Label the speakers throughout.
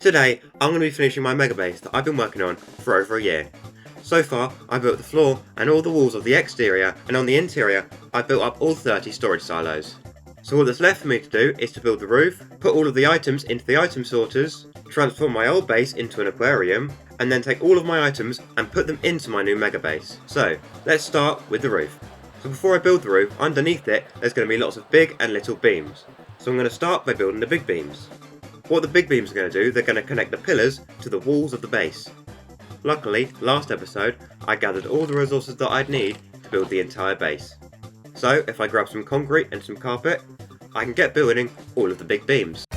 Speaker 1: Today, I'm going to be finishing my mega base that I've been working on for over a year. So far, I built the floor and all the walls of the exterior, and on the interior, I built up all 30 storage silos. So all that's left for me to do is to build the roof, put all of the items into the item sorters, transform my old base into an aquarium, and then take all of my items and put them into my new mega base. So, let's start with the roof. So before I build the roof, underneath it, there's going to be lots of big and little beams. So I'm going to start by building the big beams. What the big beams are going to do, they're going to connect the pillars to the walls of the base. Luckily, last episode, I gathered all the resources that I'd need to build the entire base. So if I grab some concrete and some carpet, I can get building all of the big beams.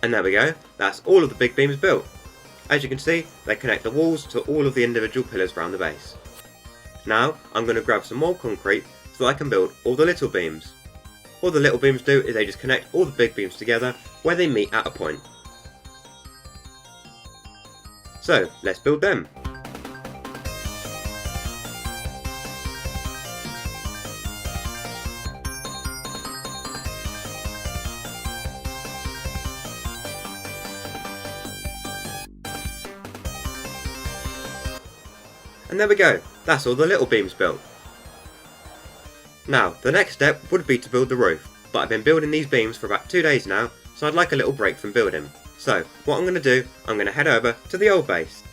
Speaker 1: And there we go, that's all of the big beams built. As you can see, they connect the walls to all of the individual pillars around the base. Now, I'm going to grab some more concrete so that I can build all the little beams. All the little beams do is they just connect all the big beams together where they meet at a point. So, let's build them. And there we go, that's all the little beams built. Now, the next step would be to build the roof, but I've been building these beams for about 2 days now, so I'd like a little break from building. So, what I'm going to do, I'm going to head over to the old base.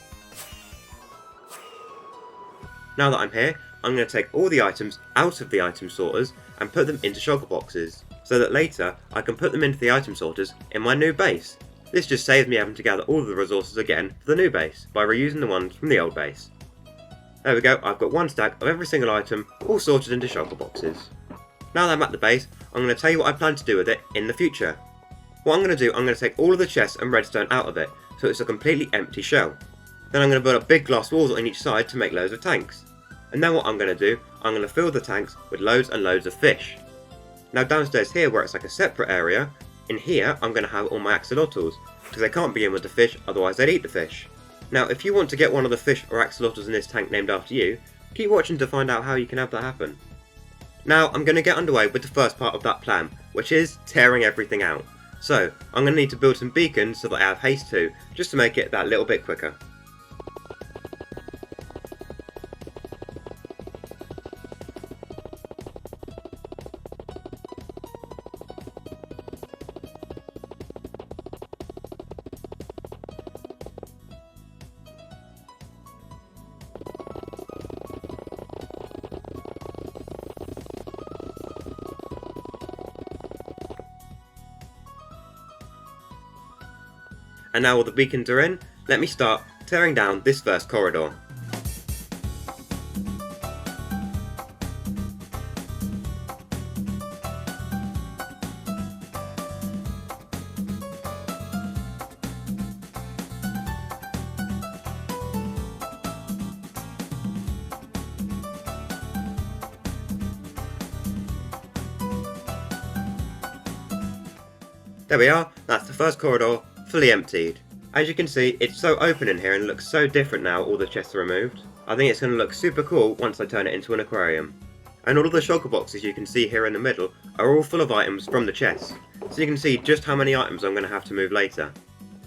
Speaker 1: Now that I'm here, I'm going to take all the items out of the item sorters and put them into shulker boxes, so that later I can put them into the item sorters in my new base. This just saves me having to gather all of the resources again for the new base, by reusing the ones from the old base. There we go, I've got one stack of every single item, all sorted into shulker boxes. Now that I'm at the base, I'm going to tell you what I plan to do with it in the future. What I'm going to do, I'm going to take all of the chests and redstone out of it, so it's a completely empty shell. Then I'm going to build up big glass walls on each side to make loads of tanks. And then what I'm going to do, I'm going to fill the tanks with loads and loads of fish. Now downstairs here, where it's like a separate area, in here I'm going to have all my axolotls, because they can't be in with the fish, otherwise they'd eat the fish. Now, if you want to get one of the fish or axolotls in this tank named after you, keep watching to find out how you can have that happen. Now, I'm going to get underway with the first part of that plan, which is tearing everything out. So, I'm going to need to build some beacons so that I have haste too, just to make it that little bit quicker. And now all the beacons are in, let me start tearing down this first corridor. There we are, that's the first corridor fully emptied. As you can see, it's so open in here and looks so different now all the chests are removed. I think it's going to look super cool once I turn it into an aquarium. And all of the shulker boxes you can see here in the middle are all full of items from the chests, so you can see just how many items I'm going to have to move later.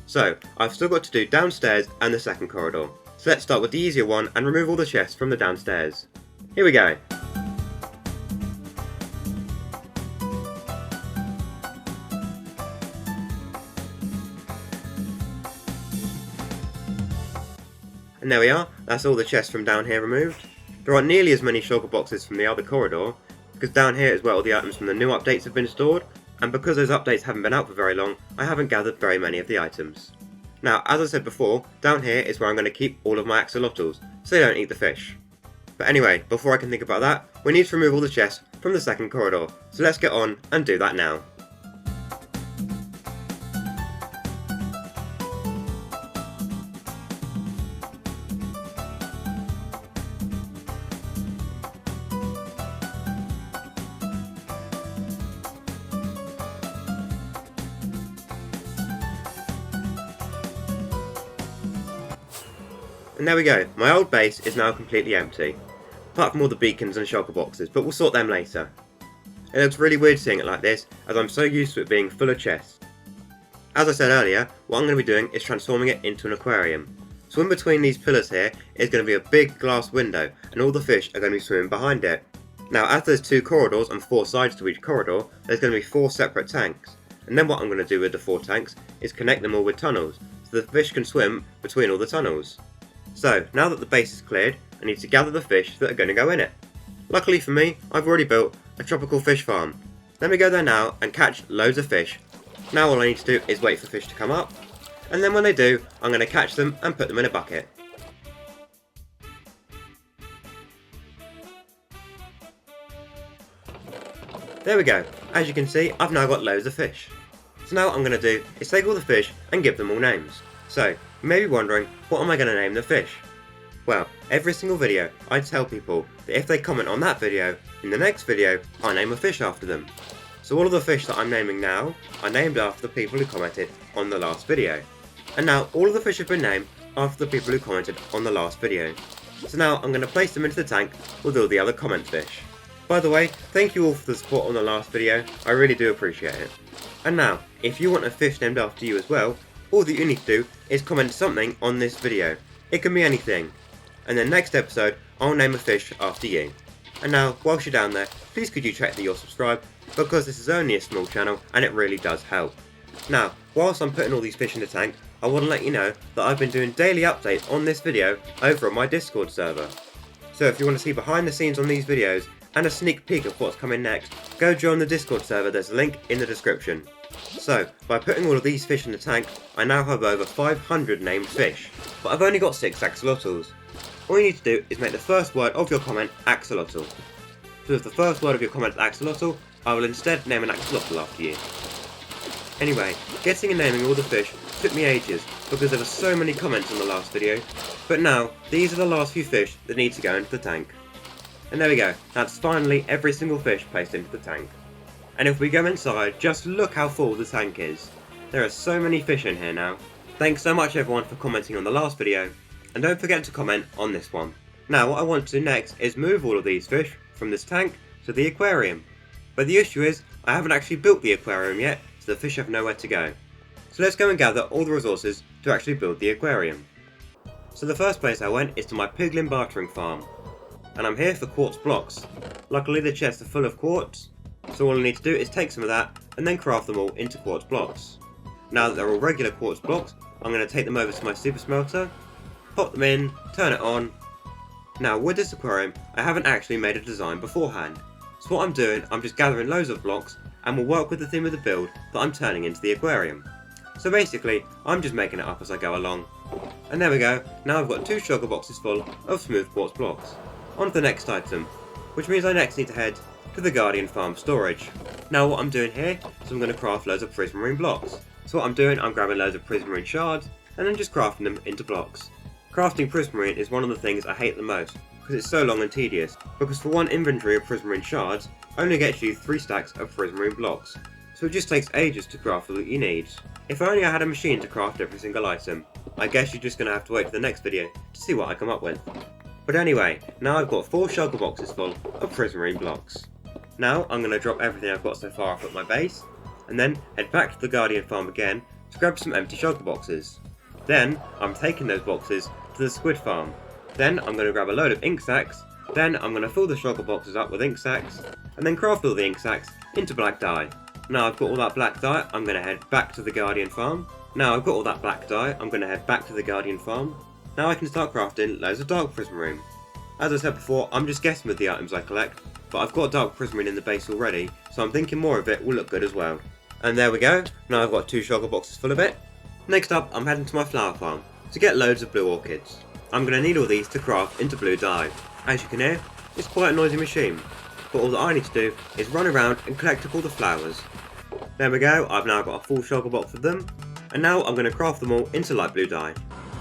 Speaker 1: So, I've still got to do downstairs and the second corridor. So let's start with the easier one and remove all the chests from the downstairs. Here we go. And there we are, that's all the chests from down here removed. There aren't nearly as many shulker boxes from the other corridor, because down here is where all the items from the new updates have been stored, and because those updates haven't been out for very long, I haven't gathered very many of the items. Now, as I said before, down here is where I'm going to keep all of my axolotls, so they don't eat the fish. But anyway, before I can think about that, we need to remove all the chests from the second corridor, so let's get on and do that now. And there we go, my old base is now completely empty. Apart from all the beacons and shulker boxes, but we'll sort them later. It looks really weird seeing it like this, as I'm so used to it being full of chests. As I said earlier, what I'm going to be doing is transforming it into an aquarium. So in between these pillars here is going to be a big glass window, and all the fish are going to be swimming behind it. Now as there's 2 corridors and 4 sides to each corridor, there's going to be 4 separate tanks. And then what I'm going to do with the 4 tanks is connect them all with tunnels, so the fish can swim between all the tunnels. So now that the base is cleared, I need to gather the fish that are going to go in it. Luckily for me, I've already built a tropical fish farm. Let me go there now and catch loads of fish. Now all I need to do is wait for fish to come up, and then when they do, I'm going to catch them and put them in a bucket. There we go, as you can see I've now got loads of fish. So now what I'm going to do is take all the fish and give them all names. So, you may be wondering, what am I going to name the fish? Well, every single video I tell people that if they comment on that video, in the next video I name a fish after them. So all of the fish that I'm naming now are named after the people who commented on the last video. And now all of the fish have been named after the people who commented on the last video. So now I'm going to place them into the tank with all the other comment fish. By the way, thank you all for the support on the last video, I really do appreciate it. And now, if you want a fish named after you as well, all that you need to do is comment something on this video. It can be anything. And then next episode, I'll name a fish after you. And now, whilst you're down there, please could you check that you're subscribed, because this is only a small channel and it really does help. Now, whilst I'm putting all these fish in the tank, I want to let you know that I've been doing daily updates on this video over on my Discord server. So if you want to see behind the scenes on these videos, and a sneak peek of what's coming next, go join the Discord server, there's a link in the description. So, by putting all of these fish in the tank, I now have over 500 named fish, but I've only got 6 axolotls. All you need to do is make the first word of your comment axolotl. So if the first word of your comment is axolotl, I will instead name an axolotl after you. Anyway, getting and naming all the fish took me ages, because there were so many comments on the last video, but now, these are the last few fish that need to go into the tank. And there we go, that's finally every single fish placed into the tank. And if we go inside, just look how full the tank is. There are so many fish in here now. Thanks so much everyone for commenting on the last video, and don't forget to comment on this one. Now what I want to do next is move all of these fish from this tank to the aquarium. But the issue is, I haven't actually built the aquarium yet, so the fish have nowhere to go. So let's go and gather all the resources to actually build the aquarium. So the first place I went is to my piglin bartering farm. And I'm here for quartz blocks. Luckily the chests are full of quartz, so all I need to do is take some of that and then craft them all into quartz blocks. Now that they're all regular quartz blocks, I'm going to take them over to my super smelter, pop them in, turn it on. Now with this aquarium, I haven't actually made a design beforehand. So what I'm doing, I'm just gathering loads of blocks and will work with the theme of the build that I'm turning into the aquarium. So basically, I'm just making it up as I go along. And there we go, now I've got 2 sugar boxes full of smooth quartz blocks. On to the next item, which means I next need to head to the Guardian Farm storage. Now what I'm doing here is I'm going to craft loads of prismarine blocks. So what I'm doing, I'm grabbing loads of prismarine shards and then just crafting them into blocks. Crafting prismarine is one of the things I hate the most, because it's so long and tedious, because for one inventory of prismarine shards, only gets you 3 stacks of prismarine blocks, so it just takes ages to craft all that you need. If only I had a machine to craft every single item, I guess you're just going to have to wait for the next video to see what I come up with. But anyway, now I've got 4 shulker boxes full of prismarine blocks. Now I'm going to drop everything I've got so far off at my base, and then head back to the Guardian Farm again to grab some empty shulker boxes. Then I'm taking those boxes to the squid farm. Then I'm going to grab a load of ink sacs, then I'm going to fill the shulker boxes up with ink sacs, and then craft all the ink sacs into black dye. Now I've got all that black dye, I'm going to head back to the Guardian Farm. Now I've got all that black dye, I'm going to head back to the Guardian Farm. Now I can start crafting loads of dark prismarine. As I said before, I'm just guessing with the items I collect, but I've got dark prismarine in the base already, so I'm thinking more of it will look good as well. And there we go, now I've got 2 shulker boxes full of it. Next up, I'm heading to my flower farm to get loads of blue orchids. I'm going to need all these to craft into blue dye. As you can hear, it's quite a noisy machine, but all that I need to do is run around and collect up all the flowers. There we go, I've now got a full shulker box of them, and now I'm going to craft them all into light blue dye.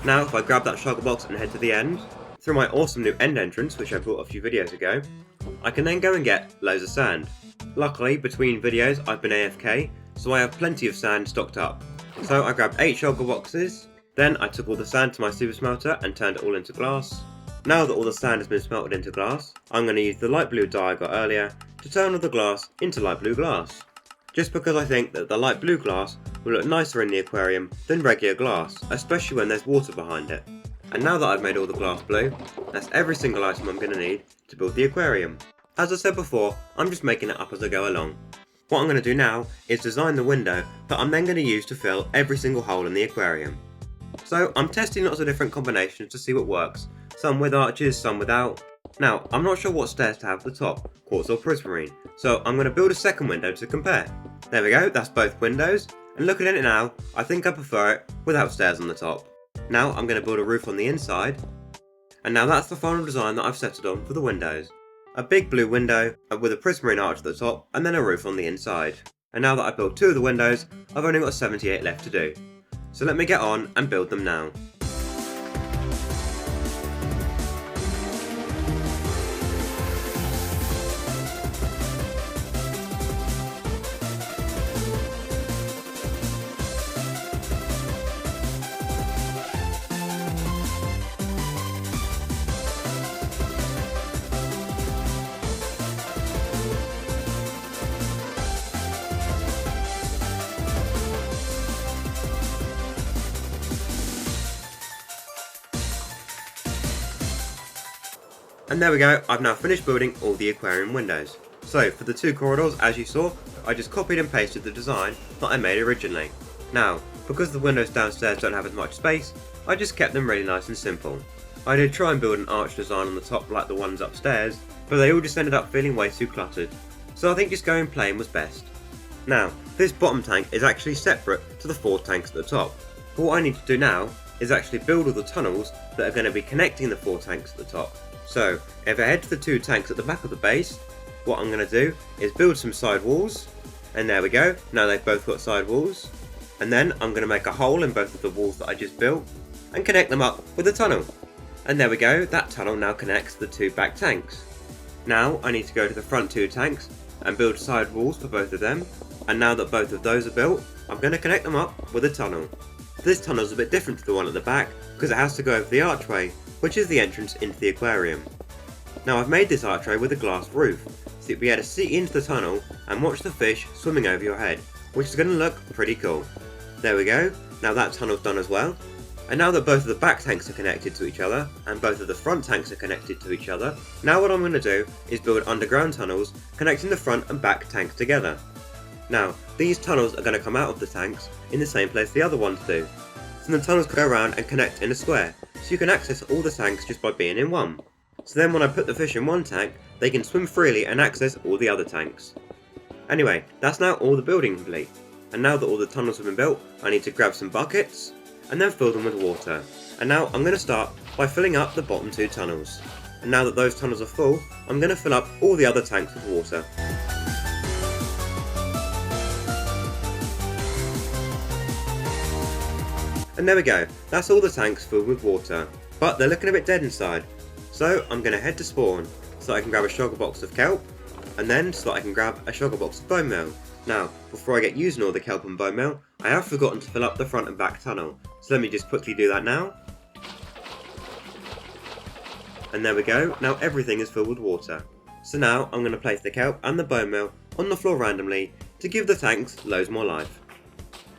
Speaker 1: Now if I grab that shulker box and head to the end, through my awesome new end entrance which I built a few videos ago, I can then go and get loads of sand. Luckily, between videos I've been AFK, so I have plenty of sand stocked up. So I grabbed 8 shulker boxes, Then I took all the sand to my super smelter and turned it all into glass. Now that all the sand has been smelted into glass, I'm going to use the light blue dye I got earlier to turn all the glass into light blue glass. Just because I think that the light blue glass will look nicer in the aquarium than regular glass, especially when there's water behind it. And now that I've made all the glass blue, that's every single item I'm going to need to build the aquarium. As I said before, I'm just making it up as I go along. What I'm going to do now is design the window that I'm then going to use to fill every single hole in the aquarium. So I'm testing lots of different combinations to see what works, some with arches, some without. Now, I'm not sure what stairs to have at the top, quartz or prismarine, so I'm going to build a second window to compare. There we go, that's both windows, and looking at it now, I think I prefer it without stairs on the top. Now I'm going to build a roof on the inside, and now that's the final design that I've settled on for the windows. A big blue window with a prismarine arch at the top and then a roof on the inside. And now that I've built 2 of the windows, I've only got 78 left to do. So let me get on and build them now. And there we go, I've now finished building all the aquarium windows. So for the 2 corridors, as you saw, I just copied and pasted the design that I made originally. Now, because the windows downstairs don't have as much space, I just kept them really nice and simple. I did try and build an arch design on the top like the ones upstairs, but they all just ended up feeling way too cluttered. So I think just going plain was best. Now, this bottom tank is actually separate to the 4 tanks at the top. But what I need to do now is actually build all the tunnels that are going to be connecting the 4 tanks at the top. So, if I head to the 2 tanks at the back of the base, what I'm going to do is build some side walls, and there we go, now they've both got side walls. And then I'm going to make a hole in both of the walls that I just built, and connect them up with a tunnel. And there we go, that tunnel now connects the 2 back tanks. Now I need to go to the front 2 tanks, and build side walls for both of them, and now that both of those are built, I'm going to connect them up with a tunnel. This tunnel is a bit different to the one at the back, because it has to go over the archway, which is the entrance into the aquarium. Now I've made this archway with a glass roof, so you'll be able to see into the tunnel and watch the fish swimming over your head, which is going to look pretty cool. There we go, now that tunnel's done as well. And now that both of the back tanks are connected to each other, and both of the front tanks are connected to each other, now what I'm going to do is build underground tunnels connecting the front and back tanks together. Now, these tunnels are going to come out of the tanks in the same place the other ones do. So the tunnels go around and connect in a square, so you can access all the tanks just by being in one. So then when I put the fish in one tank, they can swim freely and access all the other tanks. Anyway, that's now all the building complete. And now that all the tunnels have been built, I need to grab some buckets, and then fill them with water. And now I'm going to start by filling up the bottom 2 tunnels. And now that those tunnels are full, I'm going to fill up all the other tanks with water. And there we go, that's all the tanks filled with water, but they're looking a bit dead inside. So I'm going to head to spawn, so I can grab a sugar box of kelp, and then so that I can grab a sugar box of bone meal. Now, before I get using all the kelp and bone meal, I have forgotten to fill up the front and back tunnel, so let me just quickly do that now. And there we go, now everything is filled with water. So now I'm going to place the kelp and the bone meal on the floor randomly to give the tanks loads more life.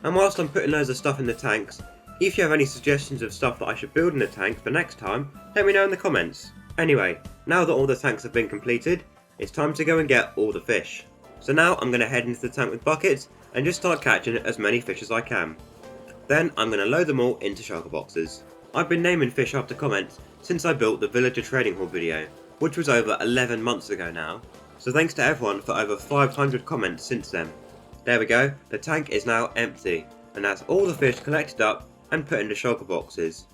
Speaker 1: And whilst I'm putting loads of stuff in the tanks, if you have any suggestions of stuff that I should build in the tanks for next time, let me know in the comments. Anyway, now that all the tanks have been completed, it's time to go and get all the fish. So now I'm going to head into the tank with buckets and just start catching as many fish as I can. Then I'm going to load them all into shulker boxes. I've been naming fish after comments since I built the villager trading hall video, which was over 11 months ago now, so thanks to everyone for over 500 comments since then. There we go, the tank is now empty, and that's all the fish collected up and put into shulker boxes.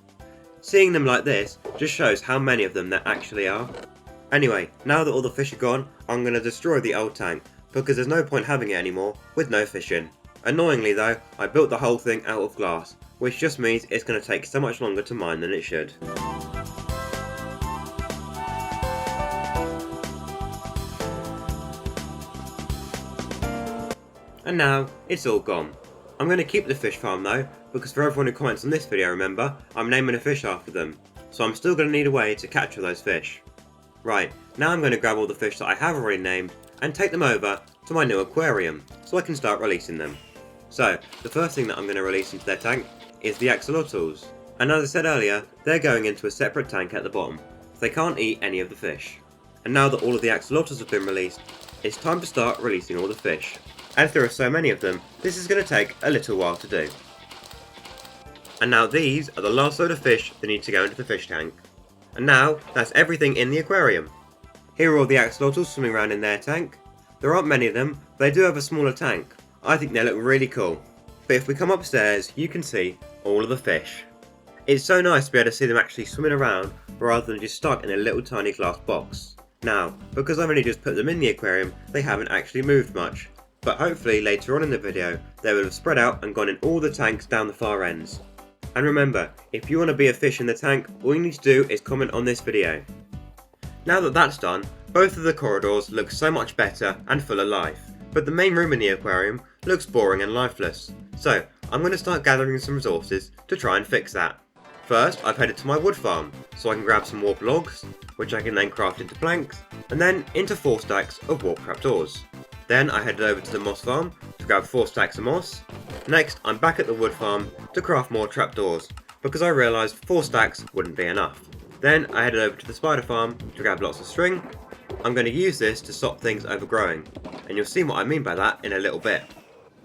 Speaker 1: Seeing them like this just shows how many of them there actually are. Anyway, now that all the fish are gone, I'm going to destroy the old tank, because there's no point having it anymore with no fish in. Annoyingly though, I built the whole thing out of glass, which just means it's going to take so much longer to mine than it should. And now, it's all gone. I'm going to keep the fish farm though, because for everyone who comments on this video, remember, I'm naming a fish after them, so I'm still going to need a way to capture those fish. Right, now I'm going to grab all the fish that I have already named and take them over to my new aquarium, so I can start releasing them. So, the first thing that I'm going to release into their tank is the axolotls, and as I said earlier, they're going into a separate tank at the bottom, so they can't eat any of the fish. And now that all of the axolotls have been released, it's time to start releasing all the fish. As there are so many of them, this is going to take a little while to do. And now these are the last load of fish that need to go into the fish tank. And now, that's everything in the aquarium. Here are all the axolotls swimming around in their tank. There aren't many of them, but they do have a smaller tank. I think they look really cool. But if we come upstairs, you can see all of the fish. It's so nice to be able to see them actually swimming around rather than just stuck in a little tiny glass box. Now, because I've only just put them in the aquarium, they haven't actually moved much. But hopefully later on in the video, they will have spread out and gone in all the tanks down the far ends. And remember, if you want to be a fish in the tank, all you need to do is comment on this video. Now that that's done, both of the corridors look so much better and full of life, but the main room in the aquarium looks boring and lifeless. So, I'm going to start gathering some resources to try and fix that. First, I've headed to my wood farm, so I can grab some warp logs, which I can then craft into planks, and then into 4 stacks of warp trapdoors. Then I headed over to the moss farm to grab 4 stacks of moss. Next, I'm back at the wood farm to craft more trapdoors, because I realised 4 stacks wouldn't be enough. Then I headed over to the spider farm to grab lots of string. I'm going to use this to stop things overgrowing, and you'll see what I mean by that in a little bit.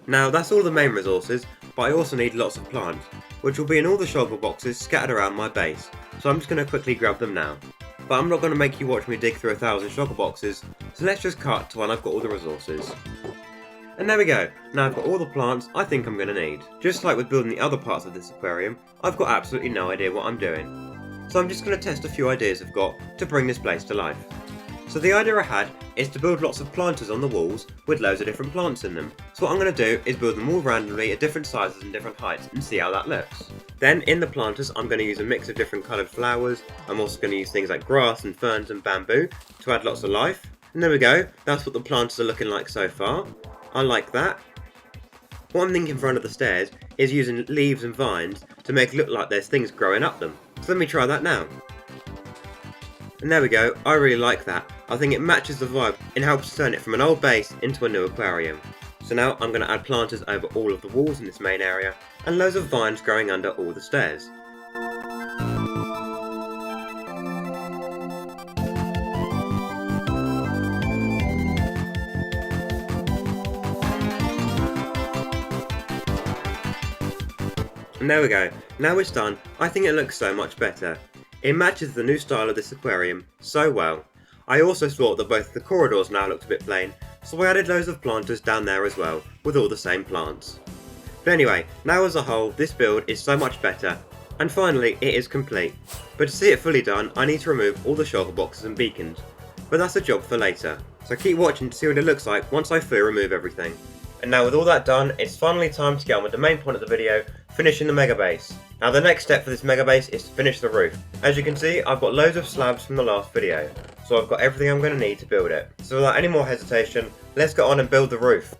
Speaker 1: Now that's all the main resources, but I also need lots of plants, which will be in all the shulker boxes scattered around my base, so I'm just going to quickly grab them now. But I'm not going to make you watch me dig through 1,000 shulker boxes, so let's just cut to when I've got all the resources. And there we go, now I've got all the plants I think I'm going to need. Just like with building the other parts of this aquarium, I've got absolutely no idea what I'm doing. So I'm just going to test a few ideas I've got to bring this place to life. So the idea I had is to build lots of planters on the walls with loads of different plants in them. So what I'm going to do is build them all randomly at different sizes and different heights and see how that looks. Then in the planters I'm going to use a mix of different coloured flowers. I'm also going to use things like grass and ferns and bamboo to add lots of life. And there we go, that's what the planters are looking like so far. I like that. What I'm thinking for under the stairs is using leaves and vines to make it look like there's things growing up them. So let me try that now. And there we go, I really like that. I think it matches the vibe and helps turn it from an old base into a new aquarium. So now I'm going to add planters over all of the walls in this main area and loads of vines growing under all the stairs. And there we go, now it's done, I think it looks so much better. It matches the new style of this aquarium so well. I also thought that both the corridors now looked a bit plain, so I added loads of planters down there as well, with all the same plants. But anyway, now as a whole, this build is so much better, and finally it is complete. But to see it fully done, I need to remove all the shulker boxes and beacons, but that's a job for later. So keep watching to see what it looks like once I fully remove everything. And now with all that done, it's finally time to get on with the main point of the video, finishing the mega base. Now the next step for this mega base is to finish the roof. As you can see, I've got loads of slabs from the last video, so I've got everything I'm going to need to build it. So without any more hesitation, let's get on and build the roof.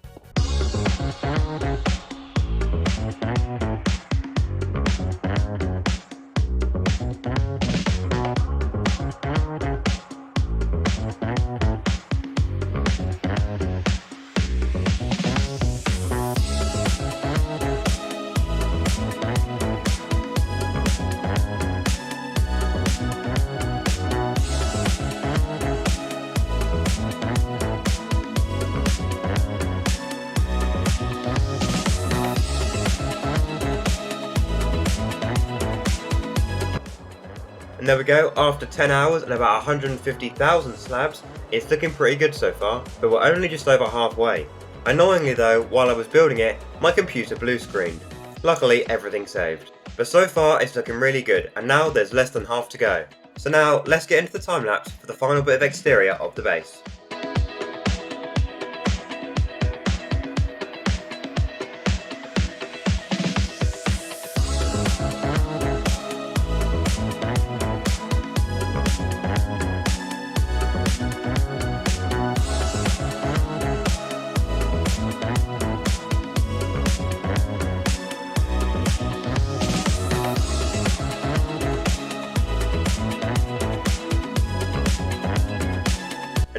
Speaker 1: And there we go, after 10 hours and about 150,000 slabs, it's looking pretty good so far, but we're only just over halfway. Annoyingly though, while I was building it, my computer blue screened. Luckily, everything saved. But so far, it's looking really good, and now there's less than half to go. So now, let's get into the time lapse for the final bit of exterior of the base.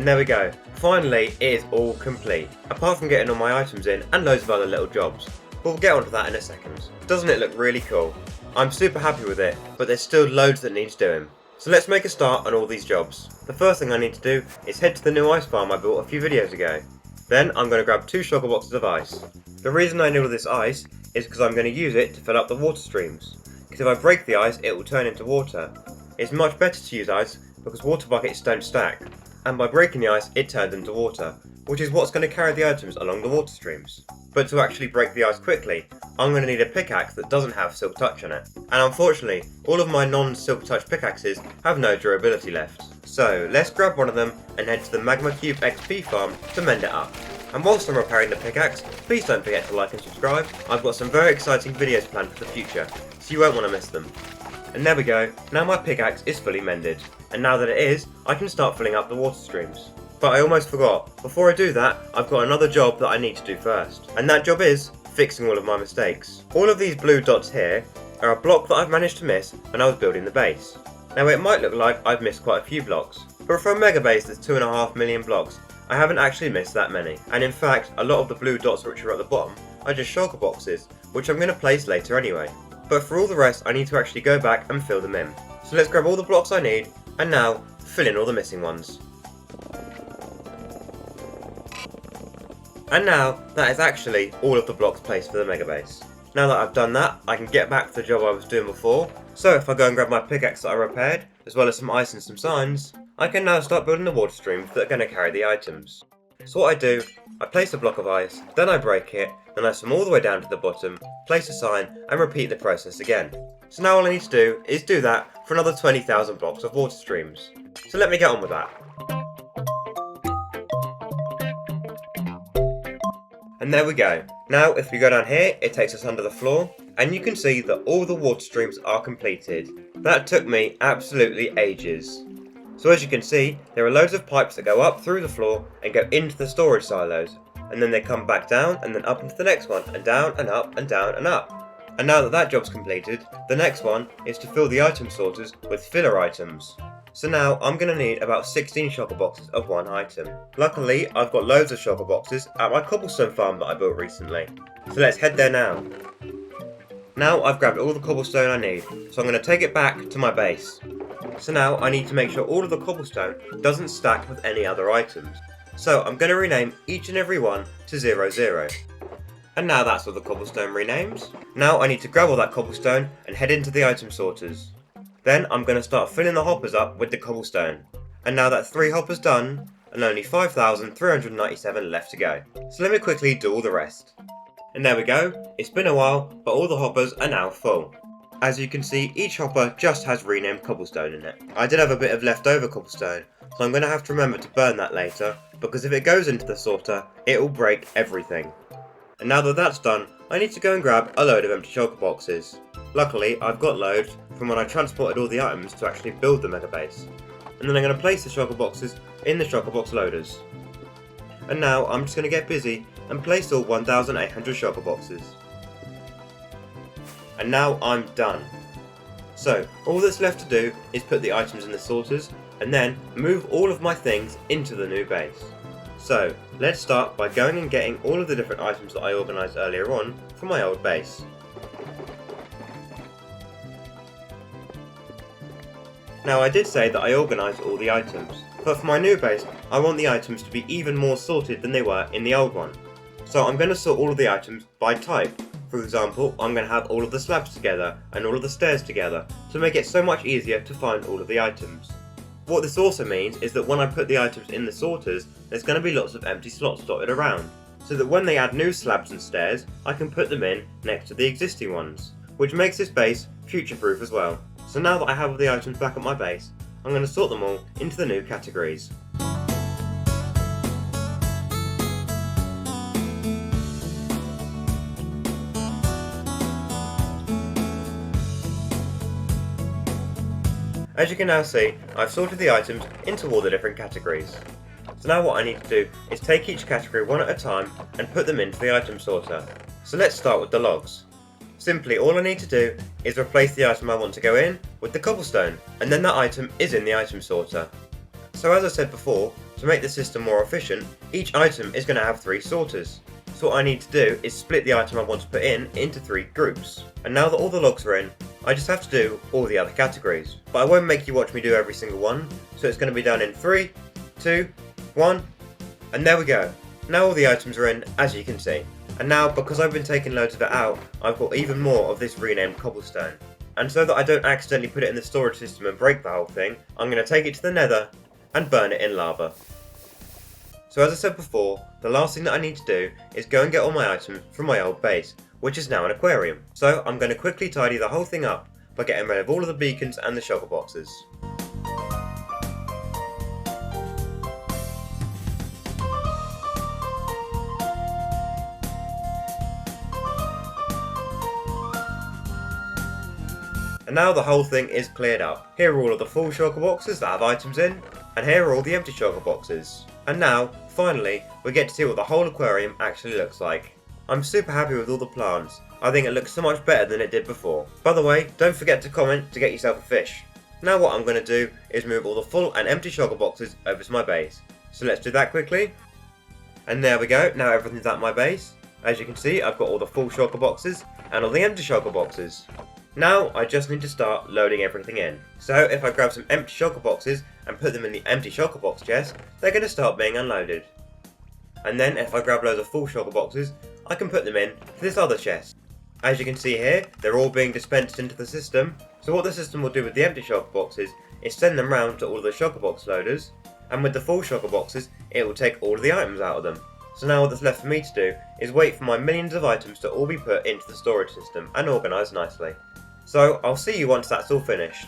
Speaker 1: And there we go, finally it is all complete, apart from getting all my items in and loads of other little jobs, but we'll get onto that in a second. Doesn't it look really cool? I'm super happy with it, but there's still loads that needs doing. So let's make a start on all these jobs. The first thing I need to do is head to the new ice farm I built a few videos ago. Then I'm going to grab 2 shulker boxes of ice. The reason I need all this ice is because I'm going to use it to fill up the water streams. Because if I break the ice it will turn into water. It's much better to use ice because water buckets don't stack, and by breaking the ice it turns into water, which is what's going to carry the items along the water streams. But to actually break the ice quickly, I'm going to need a pickaxe that doesn't have Silk Touch on it. And unfortunately, all of my non-Silk Touch pickaxes have no durability left. So let's grab one of them and head to the Magma Cube XP farm to mend it up. And whilst I'm repairing the pickaxe, please don't forget to like and subscribe. I've got some very exciting videos planned for the future, so you won't want to miss them. And there we go, now my pickaxe is fully mended. And now that it is, I can start filling up the water streams. But I almost forgot, before I do that, I've got another job that I need to do first. And that job is fixing all of my mistakes. All of these blue dots here are a block that I've managed to miss when I was building the base. Now it might look like I've missed quite a few blocks, but for a mega base that's 2.5 million blocks, I haven't actually missed that many. And in fact, a lot of the blue dots which are at the bottom are just shulker boxes, which I'm going to place later anyway. But for all the rest, I need to actually go back and fill them in. So let's grab all the blocks I need, and now fill in all the missing ones. And now, that is actually all of the blocks placed for the mega base. Now that I've done that, I can get back to the job I was doing before. So if I go and grab my pickaxe that I repaired, as well as some ice and some signs, I can now start building the water streams that are going to carry the items. So what I do, I place a block of ice, then I break it, then I swim all the way down to the bottom, place a sign, and repeat the process again. So now all I need to do is do that for another 20,000 blocks of water streams. So let me get on with that. And there we go. Now if we go down here, it takes us under the floor, and you can see that all the water streams are completed. That took me absolutely ages. So as you can see, there are loads of pipes that go up through the floor and go into the storage silos, and then they come back down and then up into the next one, and down and up and down and up. And now that that job's completed, the next one is to fill the item sorters with filler items. So now I'm going to need about 16 shulker boxes of one item. Luckily, I've got loads of shulker boxes at my cobblestone farm that I built recently. So let's head there now. Now I've grabbed all the cobblestone I need, so I'm going to take it back to my base. So now I need to make sure all of the cobblestone doesn't stack with any other items. So I'm going to rename each and every one to 00. And now that's all the cobblestone renames. Now I need to grab all that cobblestone and head into the item sorters. Then I'm going to start filling the hoppers up with the cobblestone. And now that's 3 hoppers done, and only 5,397 left to go. So let me quickly do all the rest. And there we go, it's been a while, but all the hoppers are now full. As you can see, each hopper just has renamed cobblestone in it. I did have a bit of leftover cobblestone, so I'm going to have to remember to burn that later, because if it goes into the sorter, it will break everything. And now that that's done, I need to go and grab a load of empty shulker boxes. Luckily, I've got loads from when I transported all the items to actually build the mega base. And then I'm going to place the shulker boxes in the shulker box loaders. And now I'm just going to get busy and place all 1,800 shulker boxes. And now I'm done. So all that's left to do is put the items in the sorters and then move all of my things into the new base. So let's start by going and getting all of the different items that I organised earlier on from my old base. Now I did say that I organised all the items, but for my new base I want the items to be even more sorted than they were in the old one. So I'm going to sort all of the items by type. For example, I'm going to have all of the slabs together and all of the stairs together to make it so much easier to find all of the items. What this also means is that when I put the items in the sorters, there's going to be lots of empty slots dotted around, so that when they add new slabs and stairs, I can put them in next to the existing ones, which makes this base future-proof as well. So now that I have all the items back at my base, I'm going to sort them all into the new categories. As you can now see, I've sorted the items into all the different categories. So now what I need to do is take each category one at a time and put them into the item sorter. So let's start with the logs. Simply all I need to do is replace the item I want to go in with the cobblestone, and then that item is in the item sorter. So as I said before, To make the system more efficient, each item is going to have 3 sorters. So what I need to do is split the item I want to put in into 3 groups. And now that all the logs are in, I just have to do all the other categories. But I won't make you watch me do every single one, so it's going to be done in 3, 2, 1, and there we go. Now all the items are in, as you can see. And now, because I've been taking loads of it out, I've got even more of this renamed cobblestone. And so that I don't accidentally put it in the storage system and break the whole thing, I'm going to take it to the nether and burn it in lava. So as I said before, the last thing that I need to do is go and get all my items from my old base, which is now an aquarium. So I'm going to quickly tidy the whole thing up by getting rid of all of the beacons and the shulker boxes. And now the whole thing is cleared up. Here are all of the full shulker boxes that have items in, and here are all the empty shulker boxes. And now, finally, we get to see what the whole aquarium actually looks like. I'm super happy with all the plants. I think it looks so much better than it did before. By the way, don't forget to comment to get yourself a fish. Now what I'm going to do is move all the full and empty shulker boxes over to my base. So let's do that quickly. And there we go, now everything's at my base. As you can see, I've got all the full shulker boxes and all the empty shulker boxes. Now I just need to start loading everything in. So if I grab some empty shulker boxes and put them in the empty shulker box chest, they're going to start being unloaded. And then if I grab loads of full shulker boxes, I can put them in to this other chest. As you can see here, they're all being dispensed into the system. So what the system will do with the empty shulker boxes is send them round to all of the shulker box loaders, and with the full shulker boxes, it will take all of the items out of them. So now all that's left for me to do is wait for my millions of items to all be put into the storage system and organised nicely. So I'll see you once that's all finished.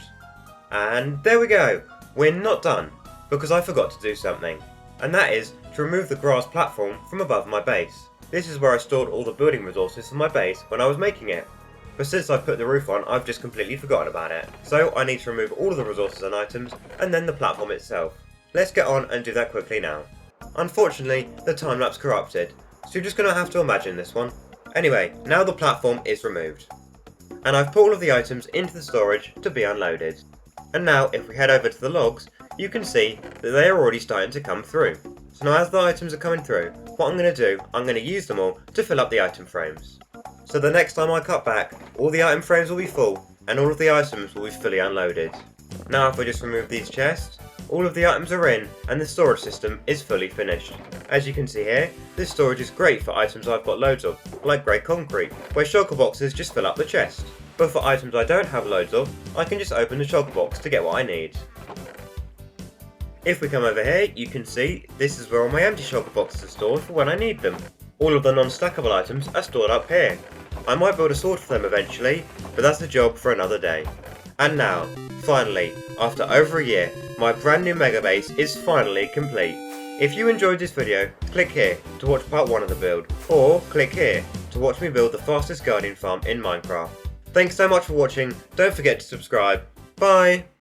Speaker 1: And there we go! We're not done, because I forgot to do something. And that is to remove the grass platform from above my base. This is where I stored all the building resources for my base when I was making it. But since I've put the roof on, I've just completely forgotten about it. So I need to remove all of the resources and items, and then the platform itself. Let's get on and do that quickly now. Unfortunately, the time-lapse corrupted, so you're just going to have to imagine this one. Anyway, now the platform is removed. And I've put all of the items into the storage to be unloaded. And now if we head over to the logs, you can see that they are already starting to come through. So now as the items are coming through, what I'm going to do, I'm going to use them all to fill up the item frames. So the next time I cut back, all the item frames will be full, and all of the items will be fully unloaded. Now if I just remove these chests, all of the items are in, and the storage system is fully finished. As you can see here, this storage is great for items I've got loads of, like grey concrete, where shulker boxes just fill up the chest. But for items I don't have loads of, I can just open the shulker box to get what I need. If we come over here, you can see this is where all my empty shulker boxes are stored for when I need them. All of the non-stackable items are stored up here. I might build a sword for them eventually, but that's a job for another day. And now, finally, after over a year, my brand new mega base is finally complete. If you enjoyed this video, click here to watch part 1 of the build, or click here to watch me build the fastest gardening farm in Minecraft. Thanks so much for watching, don't forget to subscribe, bye!